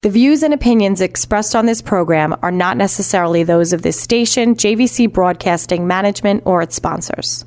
The views and opinions expressed on this program are not necessarily those of this station, JVC Broadcasting Management, or its sponsors.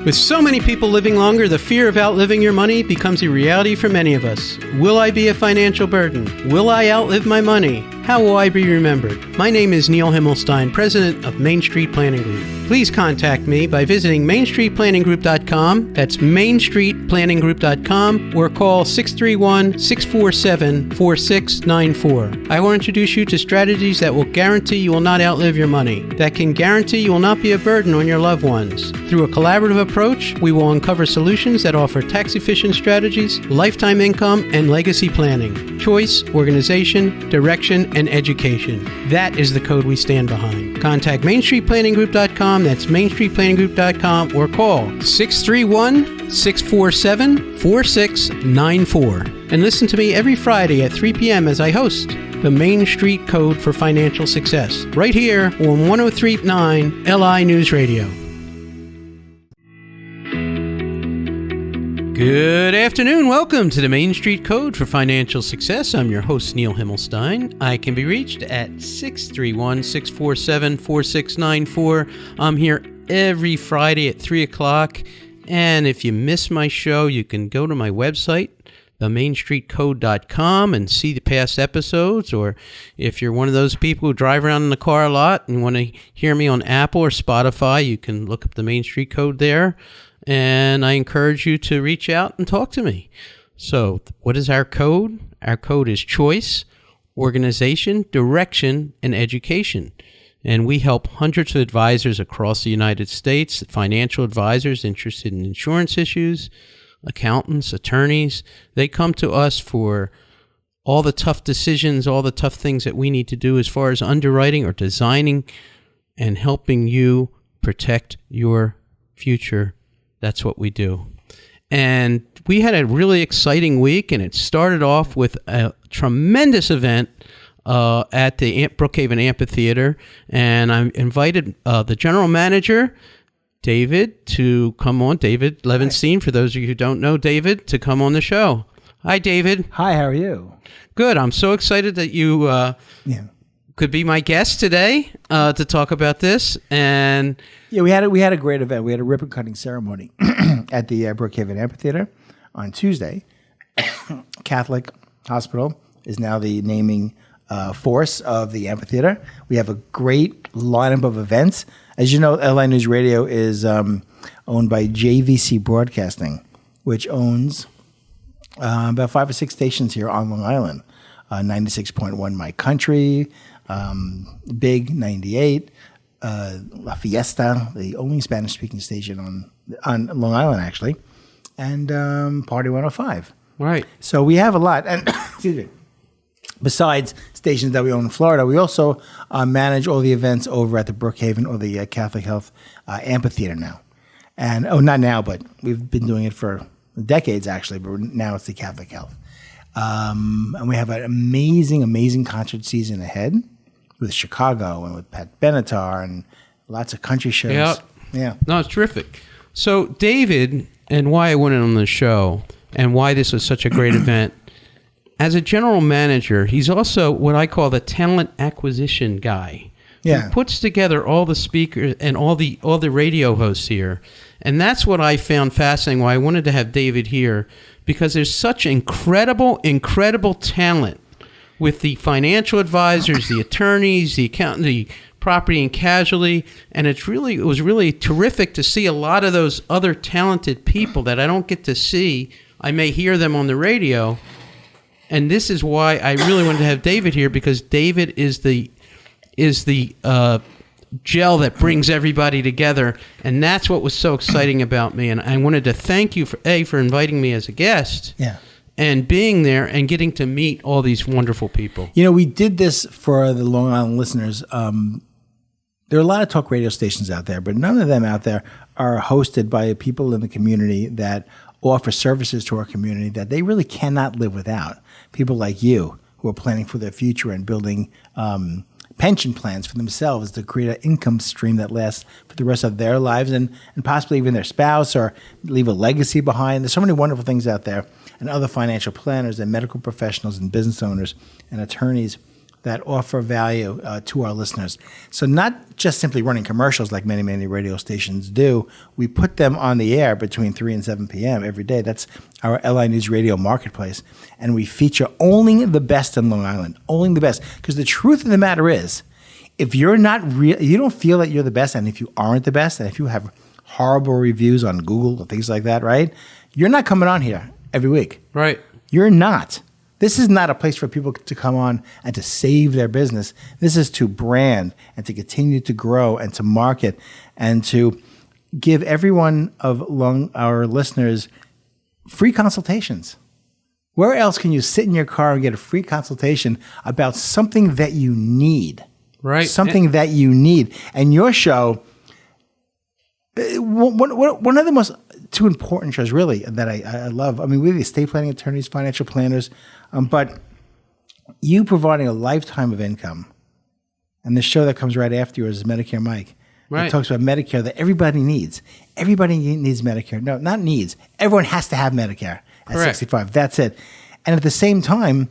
With so many people living longer, the fear of outliving your money becomes a reality for many of us. Will I be a financial burden? Will I outlive my money? How will I be remembered? My name is Neil Himmelstein, president of Main Street Planning Group. Please contact me by visiting mainstreetplanninggroup.com. That's mainstreetplanninggroup.com, or call 631-647-4694. I will introduce you to strategies that will guarantee you will not outlive your money, that can guarantee you will not be a burden on your loved ones. Through a collaborative approach, we will uncover solutions that offer tax-efficient strategies, lifetime income, and legacy planning, choice, organization, direction, and education. That is the code we stand behind. Contact mainstreetplanninggroup.com, that's mainstreetplanninggroup.com, or call 631-647-4694. And listen to me every Friday at 3 p.m. as I host the Main Street Code for Financial Success, right here on 103.9 LI News Radio. Good afternoon. Welcome to the Main Street Code for Financial Success. I'm your host, Neil Himmelstein. I can be reached at 631-647-4694. I'm here every Friday at 3 o'clock. And if you miss my show, you can go to my website, themainstreetcode.com, and see the past episodes. Or if you're one of those people who drive around in the car a lot and want to hear me on Apple or Spotify, you can look up the Main Street Code there. And I encourage you to reach out and talk to me. So what is our code? Our code is choice, organization, direction, and education. And we help hundreds of advisors across the United States, financial advisors interested in insurance issues, accountants, attorneys. They come to us for all the tough decisions, all the tough things that we need to do as far as underwriting or designing and helping you protect your future. That's what we do. And we had a really exciting week, and it started off with a tremendous event at the Brookhaven Amphitheater. And I invited the general manager, David, to come on. David Levenstein, for those of you who don't know David, to come on the show. Hi, David. Hi, how are you? Good. I'm so excited that you could be my guest today to talk about this. And yeah, we had a great event. We had a ribbon cutting ceremony at the Brookhaven Amphitheater on Tuesday. Catholic Hospital is now the naming force of the amphitheater. We have a great lineup of events. As you know, LI News Radio is owned by JVC Broadcasting, which owns about 5 or 6 stations here on Long Island. 96.1 My Country, Big 98, La Fiesta, the only Spanish-speaking station on Long Island, actually, and Party 105. Right. So we have a lot. And excuse me. Besides stations that we own in Florida, we also manage all the events over at the Brookhaven or the Catholic Health Amphitheater now. And not now, but we've been doing it for decades, actually, but now it's the Catholic Health. And we have an amazing concert season ahead with Chicago and with Pat Benatar and lots of country shows. Yeah. No, it's terrific. So David, and why I wanted on the show and why this was such a great event, as a general manager, he's also what I call the talent acquisition guy. Yeah. He puts together all the speakers and all the radio hosts here. And that's what I found fascinating, why I wanted to have David here, because there's such incredible talent with the financial advisors, the attorneys, the accountant, the property and casualty, and it was really terrific to see a lot of those other talented people that I don't get to see. I may hear them on the radio, and this is why I really wanted to have David here, because David is the gel that brings everybody together, and that's what was so exciting about me. And I wanted to thank you for inviting me as a guest, and being there and getting to meet all these wonderful people. You know, we did this for the Long Island listeners. There are a lot of talk radio stations out there, but none of them out there are hosted by people in the community that offer services to our community that they really cannot live without. People like you who are planning for their future and building pension plans for themselves to create an income stream that lasts for the rest of their lives and possibly even their spouse, or leave a legacy behind. There's so many wonderful things out there. and other financial planners and medical professionals and business owners and attorneys that offer value to our listeners. So not just simply running commercials like many, many radio stations do. We put them on the air between 3 and 7 p.m. every day. That's our LI News Radio Marketplace. And we feature only the best in Long Island, only the best. Because the truth of the matter is, if you're not real, you don't feel that you're the best, and if you aren't the best, and if you have horrible reviews on Google and things like that, right? You're not coming on here every week. Right. You're not. This is not a place for people to come on and to save their business. This is to brand and to continue to grow and to market and to give every one of our listeners free consultations. Where else can you sit in your car and get a free consultation about something that you need? Right. Something that you need. And your show, one of the most two important shows really that I love. I mean, we're the estate planning attorneys, financial planners, but you providing a lifetime of income. And the show that comes right after yours is Medicare Mike. Right. It talks about Medicare that everybody needs. Everybody needs Medicare. No, not needs. Everyone has to have Medicare at Correct. 65. That's it. And at the same time,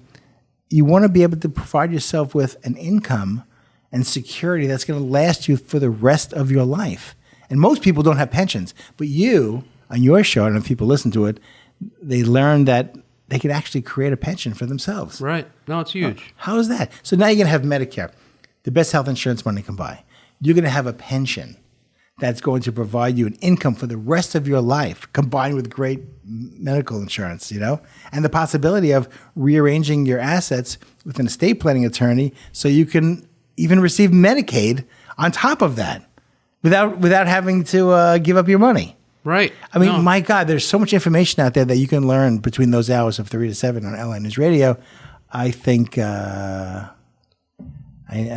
you want to be able to provide yourself with an income and security that's going to last you for the rest of your life. And most people don't have pensions. But you, on your show, and if people listen to it, they learn that they can actually create a pension for themselves. Right. No, it's huge. How is that? So now you're going to have Medicare, the best health insurance money can buy. You're going to have a pension that's going to provide you an income for the rest of your life, combined with great medical insurance, and the possibility of rearranging your assets with an estate planning attorney so you can even receive Medicaid on top of that without having to give up your money. Right. I mean, my God, there's so much information out there that you can learn between those hours of 3 to 7 on LI News Radio. I think I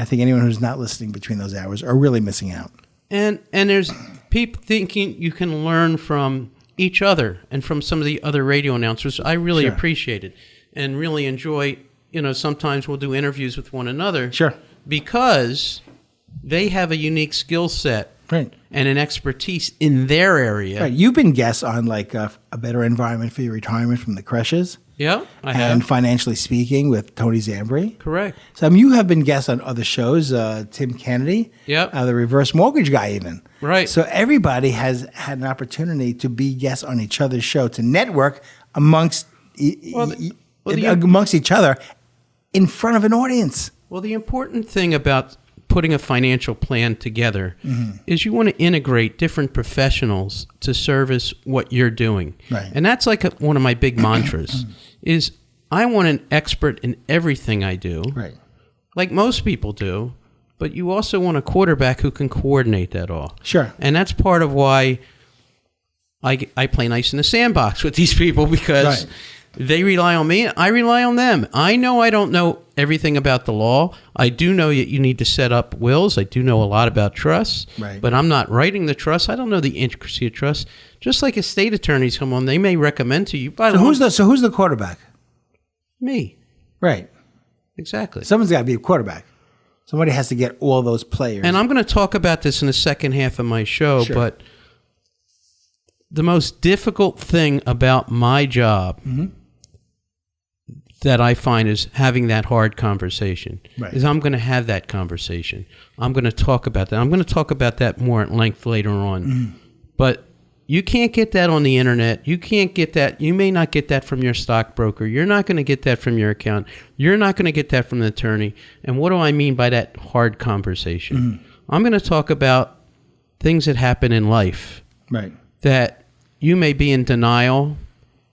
think anyone who's not listening between those hours are really missing out. And there's people thinking you can learn from each other and from some of the other radio announcers. I really appreciate it and really enjoy, sometimes we'll do interviews with one another. Sure. Because they have a unique skill set. Right. And an expertise in their area. Right. You've been guests on like a better environment for your retirement from the creches. Yeah, I have. And Financially Speaking with Tony Zambri. Correct. So you have been guests on other shows, Tim Kennedy. Yep. The reverse mortgage guy even. Right. So everybody has had an opportunity to be guests on each other's show, to network amongst each other in front of an audience. Well, the important thing about putting a financial plan together is you want to integrate different professionals to service what you're doing. Right. And that's like one of my big mantras is I want an expert in everything I do, Right. like most people do, but you also want a quarterback who can coordinate that all. Sure. And that's part of why I play nice in the sandbox with these people because they rely on me. I rely on them. I know I don't know everything about the law. I do know that you need to set up wills. I do know a lot about trusts, but I'm not writing the trust. I don't know the intricacy of trust. Just like estate attorneys come on, they may recommend to you. So who's the quarterback? Me. Right. Exactly. Someone's got to be a quarterback. Somebody has to get all those players. And I'm going to talk about this in the second half of my show, but the most difficult thing about my job that I find is having that hard conversation. Is I'm going to have that conversation. I'm going to talk about that. I'm going to talk about that more at length later on. But you can't get that on the internet. You can't get that. You may not get that from your stockbroker. You're not going to get that from your account. You're not going to get that from the attorney. And what do I mean by that hard conversation? I'm going to talk about things that happen in life that you may be in denial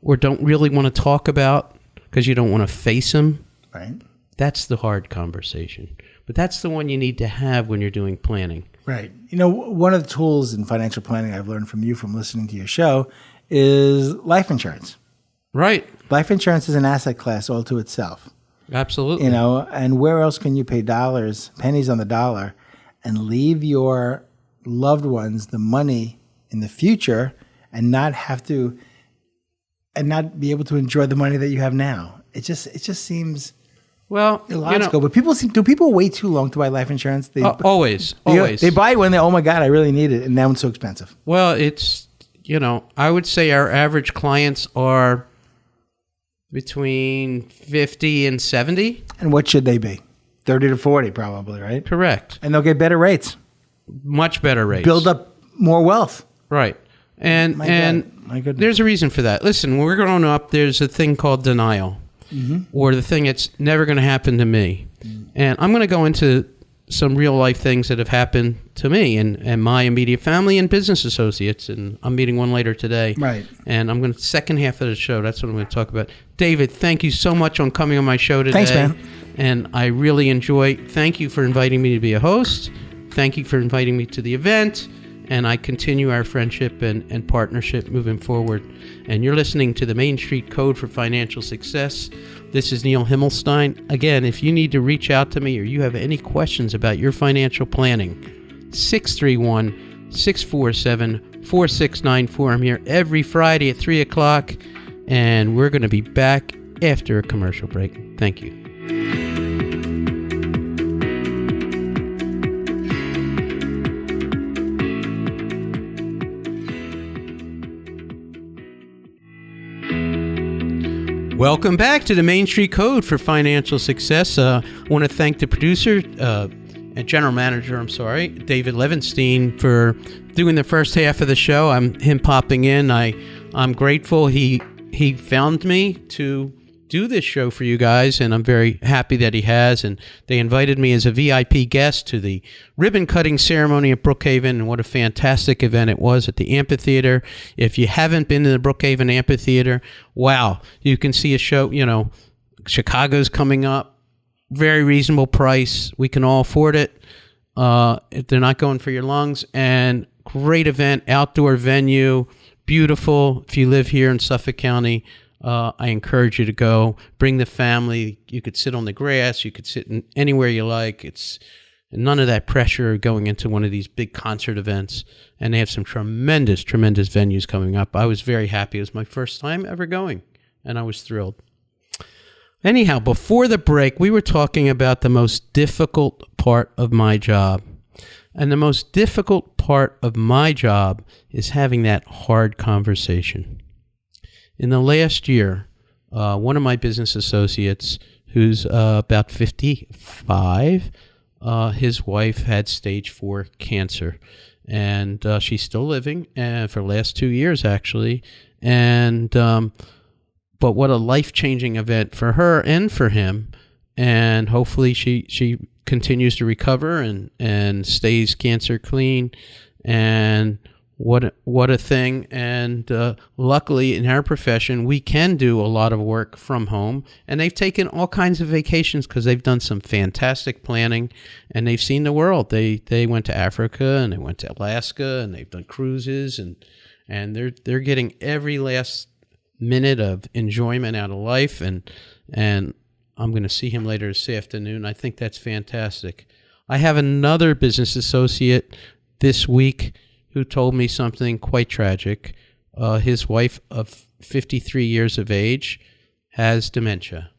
or don't really want to talk about because you don't want to face them. Right. That's the hard conversation. But that's the one you need to have when you're doing planning. Right. One of the tools in financial planning I've learned from you from listening to your show is life insurance. Right. Life insurance is an asset class all to itself. Absolutely. And where else can you pay pennies on the dollar, and leave your loved ones the money in the future and not be able to enjoy the money that you have now? It just seems illogical. But do people wait too long to buy life insurance? Always. They buy it when oh my God, I really need it, and now it's so expensive. Well, it's I would say our average clients are between 50 and 70. And what should they be? 30 to 40 probably, right? Correct. And they'll get better rates. Much better rates. Build up more wealth. Right. And My goodness. there's a reason for that. Listen, when we're growing up, there's a thing called denial, or the thing it's never going to happen to me. And I'm going to go into some real life things that have happened to me and my immediate family and business associates. And I'm meeting one later today. Right. And I'm going to, second half of the show, that's what I'm going to talk about. David, thank you so much on coming on my show today. Thanks, man. And I really thank you for inviting me to be a host. Thank you for inviting me to the event. And I continue our friendship and partnership moving forward. And you're listening to the Main Street Code for Financial Success. This is Neil Himmelstein. Again, if you need to reach out to me or you have any questions about your financial planning, 631-647-4694. I'm here every Friday at 3 o'clock. And we're going to be back after a commercial break. Thank you. Welcome back to the Main Street Code for Financial Success. I want to thank the producer and general manager, David Levenstein, for doing the first half of the show. Him popping in. I'm grateful he found me to do this show for you guys, and I'm very happy that he has. And they invited me as a VIP guest to the ribbon cutting ceremony at Brookhaven, and what a fantastic event it was at the amphitheater. If you haven't been to the Brookhaven amphitheater, wow, you can see a show. Chicago's coming up, very reasonable price. We can all afford it. They're not going for your lungs. And great event, outdoor venue, beautiful. If you live here in Suffolk County, I encourage you to go. Bring the family. You could sit on the grass. You could sit anywhere you like. It's none of that pressure going into one of these big concert events. And they have some tremendous, tremendous venues coming up. I was very happy. It was my first time ever going, and I was thrilled. Anyhow, before the break, we were talking about the most difficult part of my job. And the most difficult part of my job is having that hard conversation. In the last year, one of my business associates, who's about 55, his wife had stage 4 cancer. And she's still living for the last 2 years, actually. And but what a life-changing event for her and for him. And hopefully she continues to recover and stays cancer clean. And what a thing. And luckily in our profession, we can do a lot of work from home. And they've taken all kinds of vacations because they've done some fantastic planning and they've seen the world. They went to Africa and they went to Alaska and they've done cruises and they're getting every last minute of enjoyment out of life. And I'm going to see him later this afternoon. I think that's fantastic. I have another business associate this week who told me something quite tragic. His wife of 53 years of age has dementia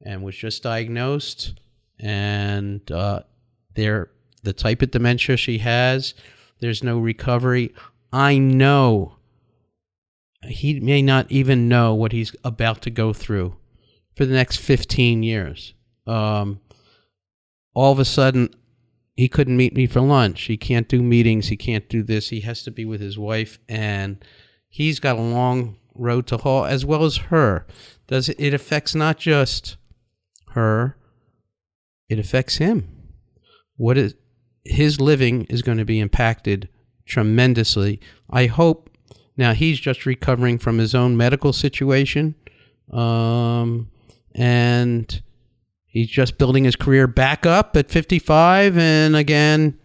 and was just diagnosed. And the type of dementia she has, there's no recovery. I know he may not even know what he's about to go through for the next 15 years. All of a sudden, he couldn't meet me for lunch. He can't do meetings. He can't do this. He has to be with his wife, and he's got a long road to haul, as well as her. It affects not just her, it affects him. His living is going to be impacted tremendously. I hope, now he's just recovering from his own medical situation, and he's just building his career back up at 55. And again,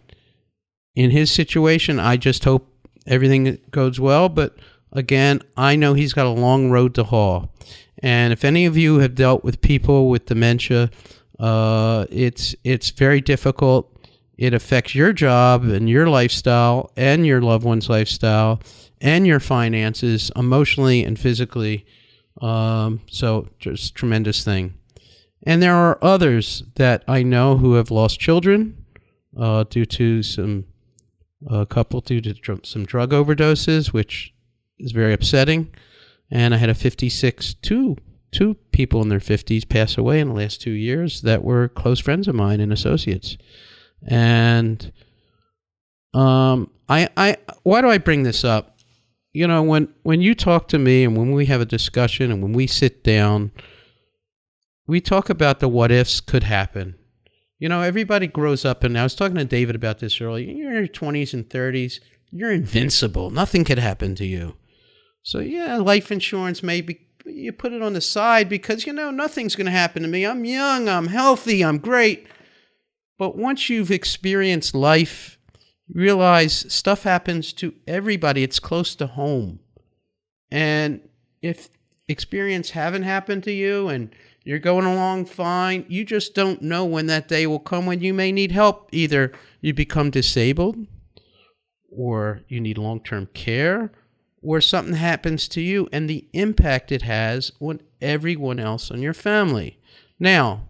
in his situation, I just hope everything goes well. But again, I know he's got a long road to haul. And if any of you have dealt with people with dementia, it's very difficult. It affects your job and your lifestyle and your loved one's lifestyle and your finances emotionally and physically. So just tremendous thing. And there are others that I know who have lost children due to some drug overdoses, which is very upsetting. And I had a 56 two two people in their 50s pass away in the last 2 years that were close friends of mine and associates. And why do I bring this up? You know, when you talk to me and when we have a discussion and when we sit down, we talk about the what ifs could happen. You know, everybody grows up, and I was talking to David about this earlier. You're in your 20s and 30s. You're invincible. Nothing could happen to you. So, yeah, life insurance maybe you put it on the side because, you know, nothing's going to happen to me. I'm young. I'm healthy. I'm great. But once you've experienced life, you realize stuff happens to everybody. It's close to home. And if experience haven't happened to you and you're going along fine, you just don't know when that day will come when you may need help. Either you become disabled, or you need long-term care, or something happens to you and the impact it has on everyone else in your family. Now,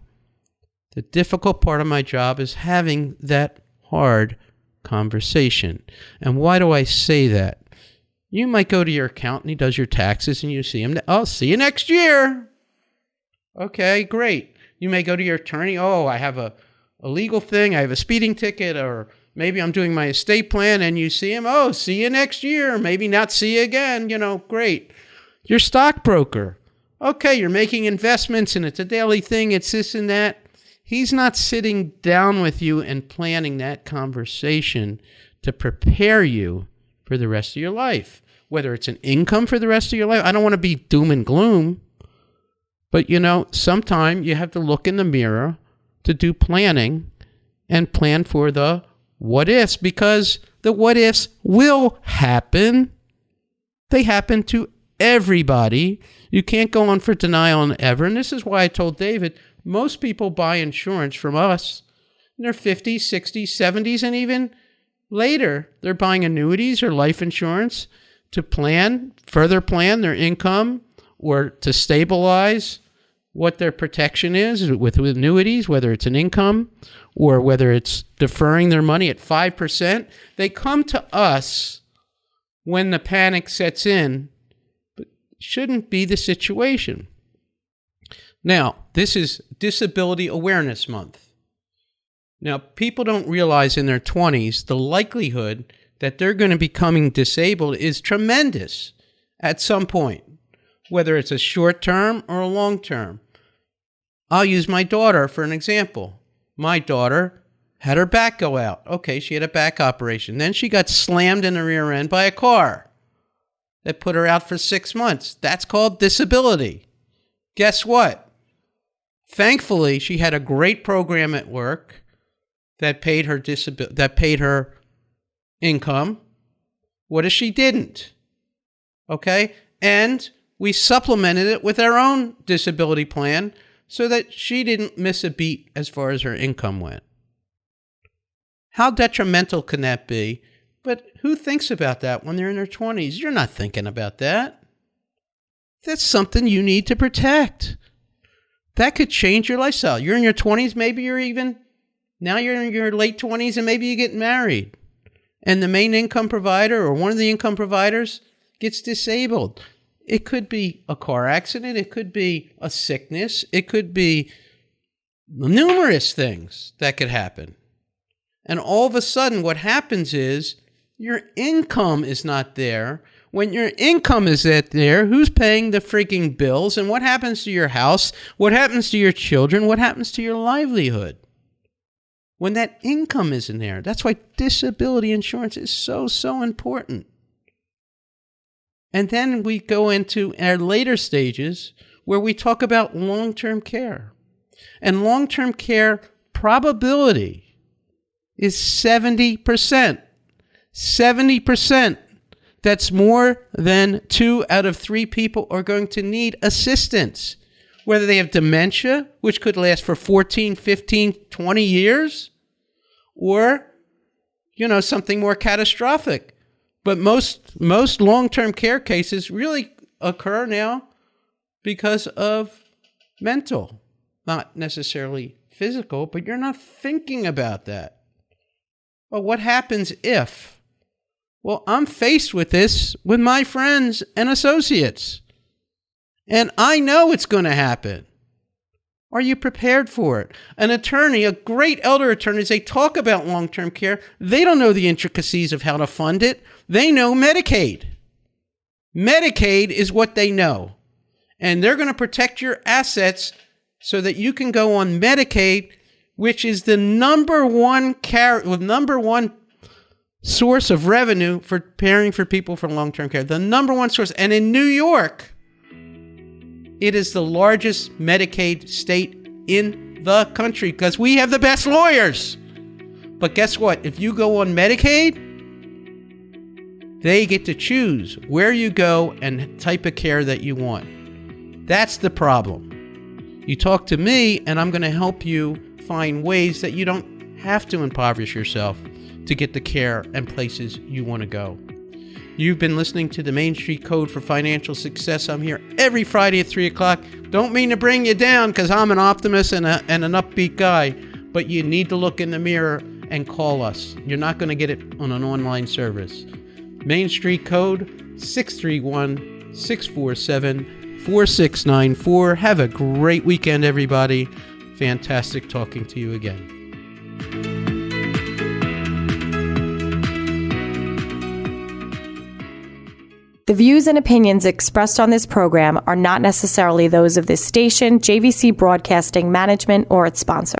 the difficult part of my job is having that hard conversation. And why do I say that? You might go to your accountant, he does your taxes, and you see him. I'll see you next year. Okay, great. You may go to your attorney. Oh, I have a legal thing. I have a speeding ticket, or maybe I'm doing my estate plan, and you see him. Oh, see you next year. Maybe not see you again. You know, great. Your stockbroker. Okay, you're making investments, and it's a daily thing. It's this and that. He's not sitting down with you and planning that conversation to prepare you for the rest of your life. Whether it's an income for the rest of your life. I don't want to be doom and gloom. But, you know, sometime you have to look in the mirror to do planning and plan for the what ifs, because the what ifs will happen. They happen to everybody. You can't go on for denial and ever. And this is why I told David, most people buy insurance from us in their 50s, 60s, 70s, and even later. They're buying annuities or life insurance to further plan their income, or to stabilize what their protection is with annuities, whether it's an income or whether it's deferring their money at 5%. They come to us when the panic sets in, but shouldn't be the situation. Now, this is Disability Awareness Month. Now, people don't realize in their 20s the likelihood that they're going to be becoming disabled is tremendous at some point, whether it's a short term or a long term. I'll use my daughter for an example. My daughter had her back go out. Okay, she had a back operation. Then she got slammed in the rear end by a car that put her out for 6 months. That's called disability. Guess what? Thankfully, she had a great program at work that paid her income. What if she didn't? Okay? And we supplemented it with our own disability plan so that she didn't miss a beat as far as her income went. How detrimental can that be? But who thinks about that when they're in their 20s? You're not thinking about that. That's something you need to protect. That could change your lifestyle. You're in your 20s, maybe you're in your late 20s, and maybe you get married. And the main income provider or one of the income providers gets disabled. It could be a car accident. It could be a sickness. It could be numerous things that could happen. And all of a sudden, what happens is your income is not there. When your income is not there, who's paying the freaking bills? And what happens to your house? What happens to your children? What happens to your livelihood? When that income isn't there. That's why disability insurance is so important. And then we go into our later stages where we talk about long-term care. And long-term care probability is 70%. 70%. That's more than 2 out of 3 people are going to need assistance. Whether they have dementia, which could last for 14, 15, 20 years, or, something more catastrophic. But most long-term care cases really occur now because of mental, not necessarily physical, but you're not thinking about that. Well, what happens if? Well, I'm faced with this with my friends and associates. And I know it's going to happen. Are you prepared for it? An attorney, a great elder attorney, they talk about long-term care. They don't know the intricacies of how to fund it. They know Medicaid. Medicaid is what they know. And they're going to protect your assets so that you can go on Medicaid, which is the number one source of revenue for caring for people for long-term care. The number one source. And in New York, it is the largest Medicaid state in the country because we have the best lawyers. But guess what? If you go on Medicaid, they get to choose where you go and type of care that you want. That's the problem. You talk to me, and I'm going to help you find ways that you don't have to impoverish yourself to get the care and places you want to go. You've been listening to the Main Street Code for Financial Success. I'm here every Friday at 3 o'clock. Don't mean to bring you down because I'm an optimist and an upbeat guy, but you need to look in the mirror and call us. You're not going to get it on an online service. Main Street Code 631-647-4694. Have a great weekend, everybody. Fantastic talking to you again. The views and opinions expressed on this program are not necessarily those of this station, JVC Broadcasting Management, or its sponsor.